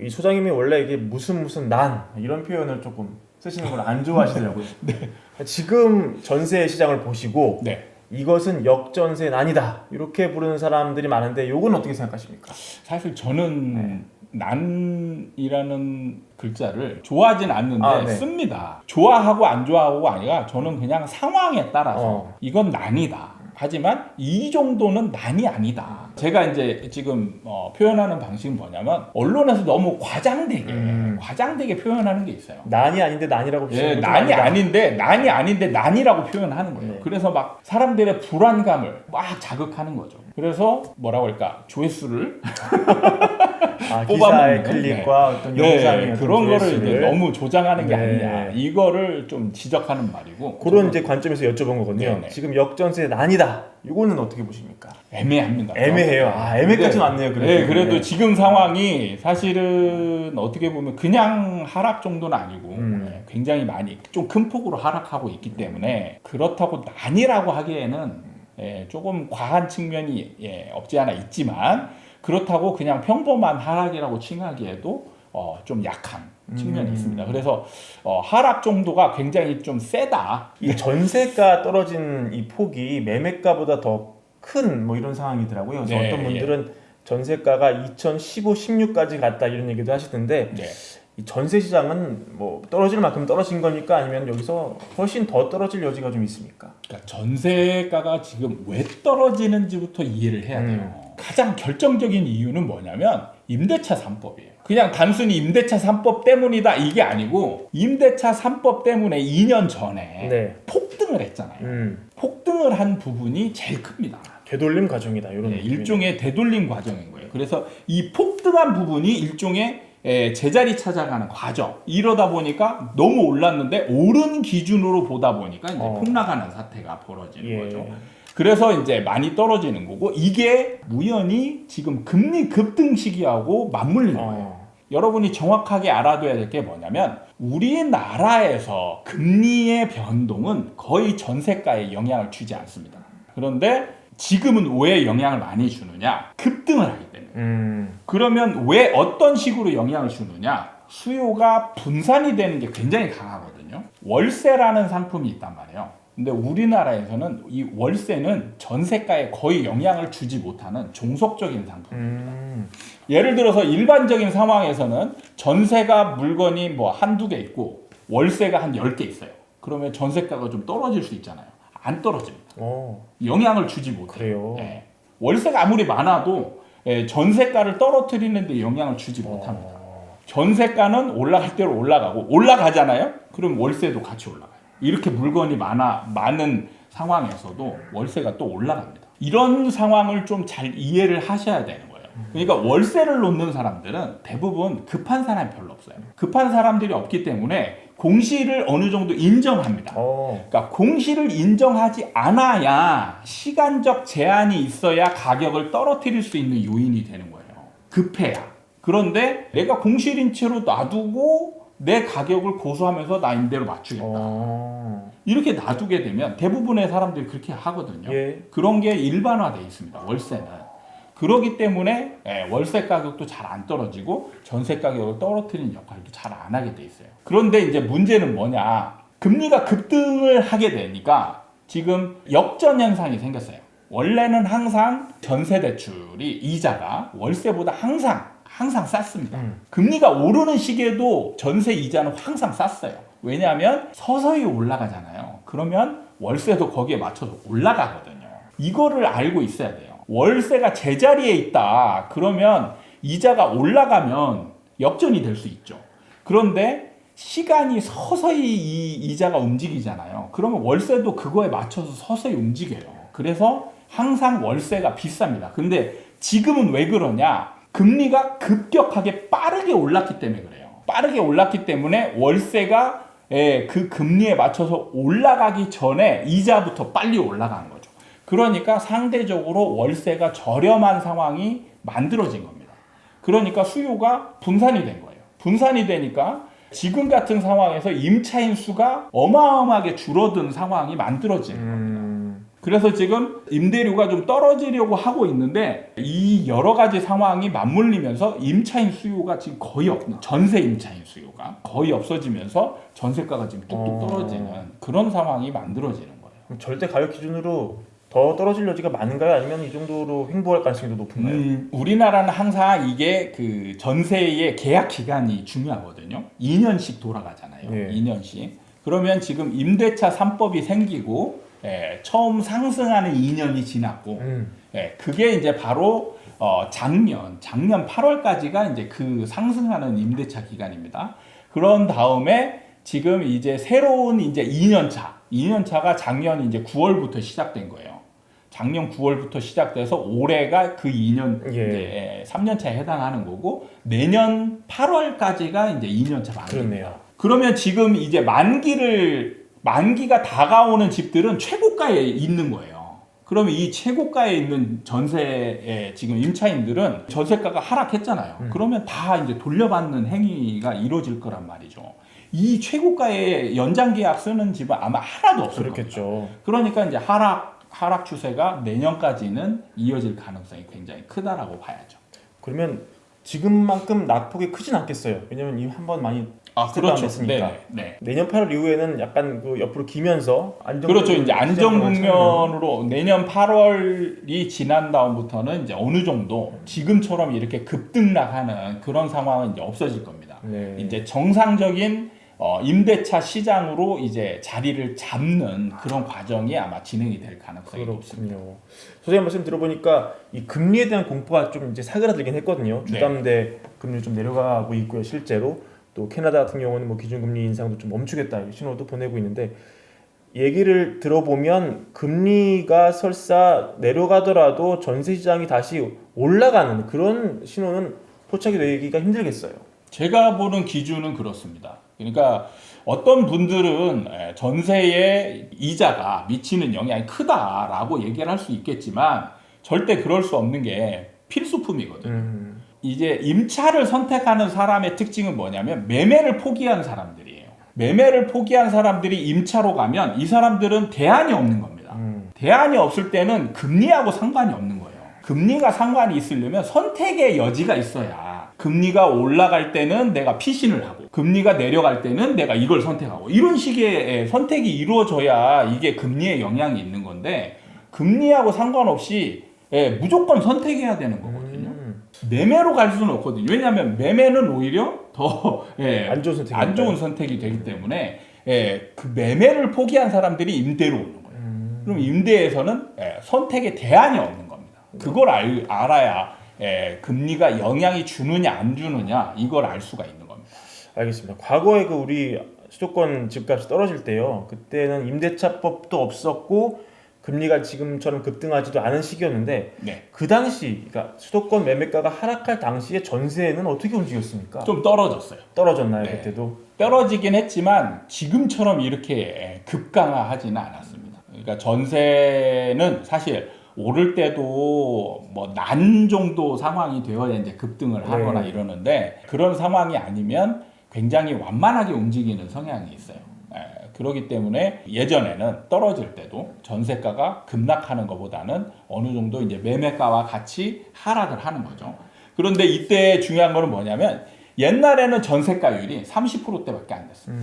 이 소장님이 원래 이게 무슨 난 이런 표현을 조금 쓰시는 걸 안 좋아하시더라고요. 네. 지금 전세 시장을 보시고 네. 이것은 역전세 난이다 이렇게 부르는 사람들이 많은데 요건 어떻게 생각하십니까? 사실 저는 난이라는 글자를 좋아하진 않는데 네. 씁니다. 좋아하고 안 좋아하고가 아니라 저는 그냥 상황에 따라서 이건 난이다. 하지만 이 정도는 난이 아니다. 제가 이제 지금 표현하는 방식은 뭐냐면 언론에서 너무 과장되게 표현하는 게 있어요. 난이 아닌데 난이라고 예, 난이 아닌데 난이라고 표현하는 거예요. 네. 그래서 막 사람들의 불안감을 막 자극하는 거죠. 그래서 뭐라고 할까? 조회수를 기사의 뽑아먹는, 클릭과 어떤 영상의 어떤 그런 거를 조회수를. 이제 너무 조장하는 게 네. 아니냐. 이거를 좀 지적하는 말이고. 그런 이제 관점에서 여쭤본 거거든요. 네네. 지금 역전세 난이다. 이거는 어떻게 보십니까? 애매합니다. 애매해요. 애매까지는 않네요. 그래도. 네, 그래도 지금 상황이 사실은 어떻게 보면 그냥 하락 정도는 아니고 굉장히 많이 좀 큰 폭으로 하락하고 있기 때문에 그렇다고 난이라고 하기에는 조금 과한 측면이 없지 않아 있지만 그렇다고 그냥 평범한 하락이라고 칭하기에도 좀 약한 측면이 있습니다. 그래서 하락 정도가 굉장히 좀 세다. 이 전세가 떨어진 이 폭이 매매가보다 더 큰 뭐 이런 상황이더라고요. 그래서 네, 어떤 분들은 전세가가 2015, 16까지 갔다 이런 얘기도 하시던데 네. 이 전세 시장은 뭐 떨어질 만큼 떨어진 거니까 아니면 여기서 훨씬 더 떨어질 여지가 좀 있습니까? 그러니까 전세가가 지금 왜 떨어지는지부터 이해를 해야 돼요. 가장 결정적인 이유는 뭐냐면 임대차 3법이에요. 그냥 단순히 임대차 3법 때문이다 이게 아니고 임대차 3법 때문에 2년 전에 폭등을 했잖아요. 폭등을 한 부분이 제일 큽니다. 되돌림 과정이다 이런 일종의 되돌림 과정인 거예요. 그래서 이 폭등한 부분이 일종의 제자리 찾아가는 과정. 이러다 보니까 너무 올랐는데 오른 기준으로 보다 보니까 이제 폭락하는 사태가 벌어지는 거죠. 그래서 이제 많이 떨어지는 거고 이게 우연히 지금 금리 급등 시기하고 맞물리는 거예요. 여러분이 정확하게 알아둬야 될 게 뭐냐면 우리나라에서 금리의 변동은 거의 전세가에 영향을 주지 않습니다. 그런데 지금은 왜 영향을 많이 주느냐? 급등을 하기 때문에. 그러면 왜 어떤 식으로 영향을 주느냐? 수요가 분산이 되는 게 굉장히 강하거든요. 월세라는 상품이 있단 말이에요. 근데 우리나라에서는 이 월세는 전세가에 거의 영향을 주지 못하는 종속적인 상품. 예를 들어서 일반적인 상황에서는 전세가 물건이 뭐 한두 개 있고 월세가 한 10개 있어요. 그러면 전세가가 좀 떨어질 수 있잖아요. 안 떨어집니다. 영향을 주지 못해요. 월세가 아무리 많아도 전세가를 떨어뜨리는데 영향을 주지 못합니다. 전세가는 올라갈 대로 올라가고 올라가잖아요. 그럼 월세도 같이 올라가요. 이렇게 물건이 많은 상황에서도 월세가 또 올라갑니다. 이런 상황을 좀 잘 이해를 하셔야 되는 거예요. 그러니까 월세를 놓는 사람들은 대부분 급한 사람이 별로 없어요. 급한 사람들이 없기 때문에 공시를 어느 정도 인정합니다. 그러니까 공시를 인정하지 않아야 시간적 제한이 있어야 가격을 떨어뜨릴 수 있는 요인이 되는 거예요. 급해야. 그런데 내가 공실인채로 놔두고 내 가격을 고수하면서 나 임대로 맞추겠다. 이렇게 놔두게 되면 대부분의 사람들이 그렇게 하거든요. 그런 게 일반화되어 있습니다. 월세는. 그렇기 때문에 월세 가격도 잘 안 떨어지고 전세 가격을 떨어뜨리는 역할도 잘 안 하게 돼 있어요. 그런데 이제 문제는 뭐냐? 금리가 급등을 하게 되니까 지금 역전 현상이 생겼어요. 원래는 항상 전세 대출이 이자가 월세보다 항상 쌌습니다. 금리가 오르는 시기에도 전세 이자는 항상 쌌어요. 왜냐하면 서서히 올라가잖아요. 그러면 월세도 거기에 맞춰서 올라가거든요. 이거를 알고 있어야 돼요. 월세가 제자리에 있다. 그러면 이자가 올라가면 역전이 될 수 있죠. 그런데 시간이 서서히 이 이자가 움직이잖아요. 그러면 월세도 그거에 맞춰서 서서히 움직여요. 그래서 항상 월세가 비쌉니다. 근데 지금은 왜 그러냐? 금리가 급격하게 빠르게 올랐기 때문에 그래요. 빠르게 올랐기 때문에 월세가 그 금리에 맞춰서 올라가기 전에 이자부터 빨리 올라가는 거죠. 그러니까 상대적으로 월세가 저렴한 상황이 만들어진 겁니다. 그러니까 수요가 분산이 된 거예요. 분산이 되니까 지금 같은 상황에서 임차인 수가 어마어마하게 줄어든 상황이 만들어지는 겁니다. 그래서 지금 임대료가 좀 떨어지려고 하고 있는데 이 여러 가지 상황이 맞물리면서 임차인 수요가 지금 거의 없는, 전세 임차인 수요가 거의 없어지면서 전세가가 지금 뚝뚝 떨어지는 그런 상황이 만들어지는 거예요. 그럼 절대 가격 기준으로 더 떨어질 여지가 많은가요? 아니면 이 정도로 횡보할 가능성이 더 높은가요? 우리나라는 항상 이게 그 전세의 계약 기간이 중요하거든요. 2년씩 돌아가잖아요. 예. 2년씩. 그러면 지금 임대차 3법이 생기고 처음 상승하는 2년이 지났고 그게 이제 바로 작년 8월까지가 이제 그 상승하는 임대차 기간입니다. 그런 다음에 지금 이제 새로운 이제 2년차가 작년 이제 9월부터 시작된 거예요. 작년 9월부터 시작돼서 올해가 그 2년 이제 3년차에 해당하는 거고 내년 8월까지가 이제 2년차 만기입니다. 그렇네요. 그러면 지금 이제 만기가 다가오는 집들은 최고가에 있는 거예요. 그러면 이 최고가에 있는 전세에 지금 임차인들은 전세가가 하락했잖아요. 그러면 다 이제 돌려받는 행위가 이루어질 거란 말이죠. 이 최고가에 연장 계약 쓰는 집은 아마 하나도 없을 그렇겠죠. 겁니다. 그러니까 이제 하락 추세가 내년까지는 이어질 가능성이 굉장히 크다라고 봐야죠. 그러면 지금만큼 낙폭이 크진 않겠어요. 왜냐면 이미 한번 많이 그렇죠. 됐으니까. 네. 내년 8월 이후에는 약간 그 옆으로 기면서 그렇죠. 이제 안정 국면으로 내년 8월이 지난 다음부터는 이제 어느 정도 지금처럼 이렇게 급등락하는 그런 상황은 이제 없어질 겁니다. 네. 이제 정상적인 임대차 시장으로 이제 자리를 잡는 그런 과정이 아마 진행이 될 가능성이 높습니다. 그렇군요. 선생님 말씀 들어보니까 이 금리에 대한 공포가 좀 이제 사그라들긴 했거든요. 주담대 금리 좀 내려가고 있고요, 실제로. 또 캐나다 같은 경우는 뭐 기준금리 인상도 좀 멈추겠다 신호도 보내고 있는데 얘기를 들어보면 금리가 설사 내려가더라도 전세 시장이 다시 올라가는 그런 신호는 포착이 되기가 힘들겠어요. 제가 보는 기준은 그렇습니다. 그러니까 어떤 분들은 전세의 이자가 미치는 영향이 크다라고 얘기를 할 수 있겠지만 절대 그럴 수 없는 게 필수품이거든요. 이제 임차를 선택하는 사람의 특징은 뭐냐면 매매를 포기한 사람들이에요. 매매를 포기한 사람들이 임차로 가면 이 사람들은 대안이 없는 겁니다. 대안이 없을 때는 금리하고 상관이 없는 거예요. 금리가 상관이 있으려면 선택의 여지가 있어야 금리가 올라갈 때는 내가 피신을 하고 금리가 내려갈 때는 내가 이걸 선택하고 이런 식의 선택이 이루어져야 이게 금리에 영향이 있는 건데 금리하고 상관없이 무조건 선택해야 되는 거거든요. 매매로 갈 수는 없거든요. 왜냐하면 매매는 오히려 더 안 좋은 선택이 되기 때문에 그 매매를 포기한 사람들이 임대로 오는 거예요. 그럼 임대에서는 선택의 대안이 없는 겁니다. 그걸 알아야 금리가 영향이 주느냐 안 주느냐 이걸 알 수가 있는 겁니다. 알겠습니다. 과거에 그 우리 수도권 집값이 떨어질 때요. 그때는 임대차법도 없었고 금리가 지금처럼 급등하지도 않은 시기였는데 그 당시 그러니까 수도권 매매가가 하락할 당시에 전세는 어떻게 움직였습니까? 좀 떨어졌어요. 떨어졌나요? 그때도? 떨어지긴 했지만 지금처럼 이렇게 급강하지는 않았습니다. 그러니까 전세는 사실 오를 때도 뭐 난 정도 상황이 되어야 이제 급등을 하거나 이러는데 그런 상황이 아니면 굉장히 완만하게 움직이는 성향이 있어요. 그렇기 때문에 예전에는 떨어질 때도 전세가가 급락하는 것보다는 어느 정도 이제 매매가와 같이 하락을 하는 거죠. 그런데 이때 중요한 거는 뭐냐면 옛날에는 전세가율이 30%대밖에 안 됐어요.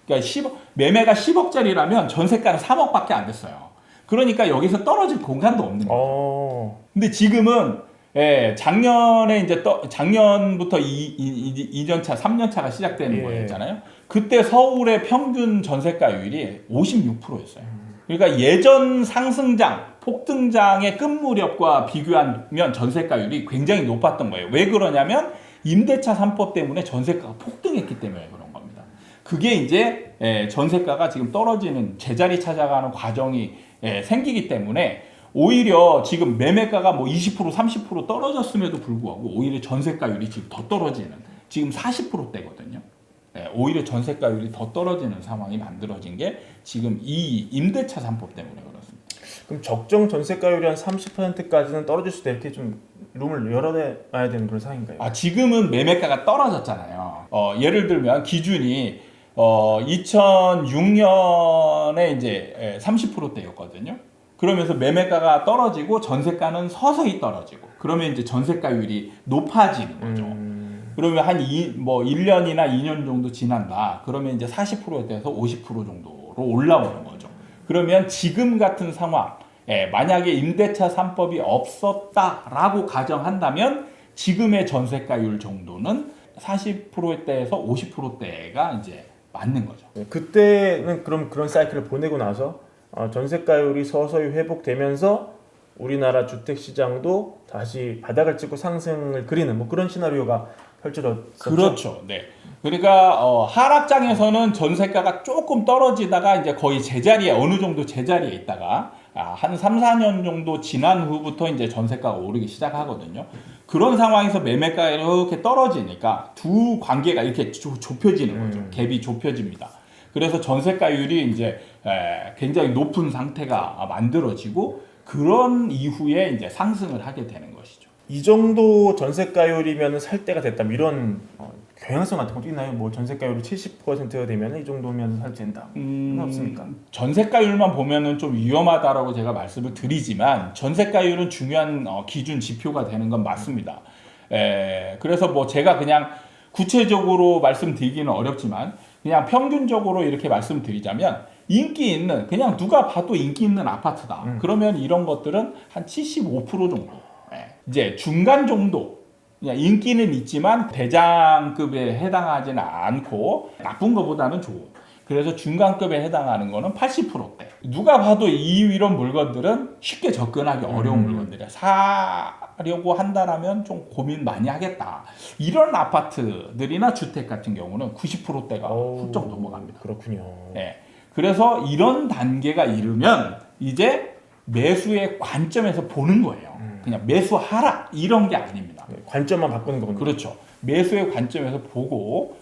그러니까 매매가 10억짜리라면 전세가는 3억밖에 안 됐어요. 그러니까 여기서 떨어질 공간도 없는 거예요. 근데 지금은 작년부터 2년차, 3년차가 시작되는 거였잖아요. 그때 서울의 평균 전세가율이 56%였어요. 그러니까 예전 상승장, 폭등장의 끝 무렵과 비교하면 전세가율이 굉장히 높았던 거예요. 왜 그러냐면 임대차 3법 때문에 전세가가 폭등했기 때문에 그런 겁니다. 그게 이제 전세가가 지금 떨어지는 제자리 찾아가는 과정이 생기기 때문에 오히려 지금 매매가가 뭐 20% 30% 떨어졌음에도 불구하고 오히려 전세가율이 지금 더 떨어지는 지금 40%대거든요. 오히려 전세가율이 더 떨어지는 상황이 만들어진 게 지금 이 임대차 3법 때문에 그렇습니다. 그럼 적정 전세가율이 한 30%까지는 떨어질 수도 있게 좀 룸을 열어놔야 되는 그런 상황인가요? 지금은 매매가가 떨어졌잖아요. 예를 들면 기준이 2006년에 이제 30%대였거든요. 그러면서 매매가가 떨어지고 전세가는 서서히 떨어지고 그러면 이제 전세가율이 높아지는 거죠. 그러면 한 1년이나 2년 정도 지난다. 그러면 이제 40%에 대해서 50% 정도로 올라오는 거죠. 그러면 지금 같은 상황, 만약에 임대차 3법이 없었다라고 가정한다면 지금의 전세가율 정도는 40%대에서 50%대가 이제 맞는 거죠. 그때는 그럼 그런 사이클을 보내고 나서 전세가율이 서서히 회복되면서 우리나라 주택 시장도 다시 바닥을 찍고 상승을 그리는 뭐 그런 시나리오가 펼쳐졌었죠. 그렇죠. 네. 그러니까 하락장에서는 전세가가 조금 떨어지다가 이제 거의 제자리에 어느 정도 제자리에 있다가 한 3, 4년 정도 지난 후부터 이제 전세가가 오르기 시작하거든요. 그런 상황에서 매매가가 이렇게 떨어지니까 두 관계가 이렇게 좁혀지는 거죠. 갭이 좁혀집니다. 그래서 전세가율이 이제 굉장히 높은 상태가 만들어지고 그런 이후에 이제 상승을 하게 되는 것이죠. 이 정도 전세가율이면 살 때가 됐다. 뭐 이런 경향성 같은 것도 있나요? 뭐 전세가율이 70%가 되면 이 정도면 살 된다. 없습니까? 전세가율만 보면은 좀 위험하다라고 제가 말씀을 드리지만 전세가율은 중요한 기준 지표가 되는 건 맞습니다. 그래서 뭐 제가 그냥 구체적으로 말씀드리기는 어렵지만 그냥 평균적으로 이렇게 말씀드리자면 인기 있는 그냥 누가 봐도 인기 있는 아파트다. 그러면 이런 것들은 한 75% 정도. 이제 중간 정도. 그냥 인기는 있지만 대장급에 해당하지는 않고 나쁜 것보다는 좋은. 그래서 중간급에 해당하는 거는 80%대. 누가 봐도 이런 물건들은 쉽게 접근하기 어려운 물건들이야. 사려고 한다라면 좀 고민 많이 하겠다. 이런 아파트들이나 주택 같은 경우는 90%대가 훌쩍 넘어갑니다. 그렇군요. 네. 그래서 이런 단계가 이르면 이제 매수의 관점에서 보는 거예요. 그냥 매수하라 이런 게 아닙니다. 관점만 바꾸는 거군요. 그렇죠. 매수의 관점에서 보고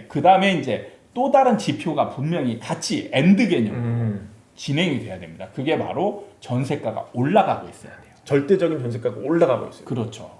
그 다음에 이제 또 다른 지표가 분명히 같이 엔드 개념으로 진행이 돼야 됩니다. 그게 바로 전세가가 올라가고 있어야 돼요. 절대적인 전세가가 올라가고 있어요. 그렇죠.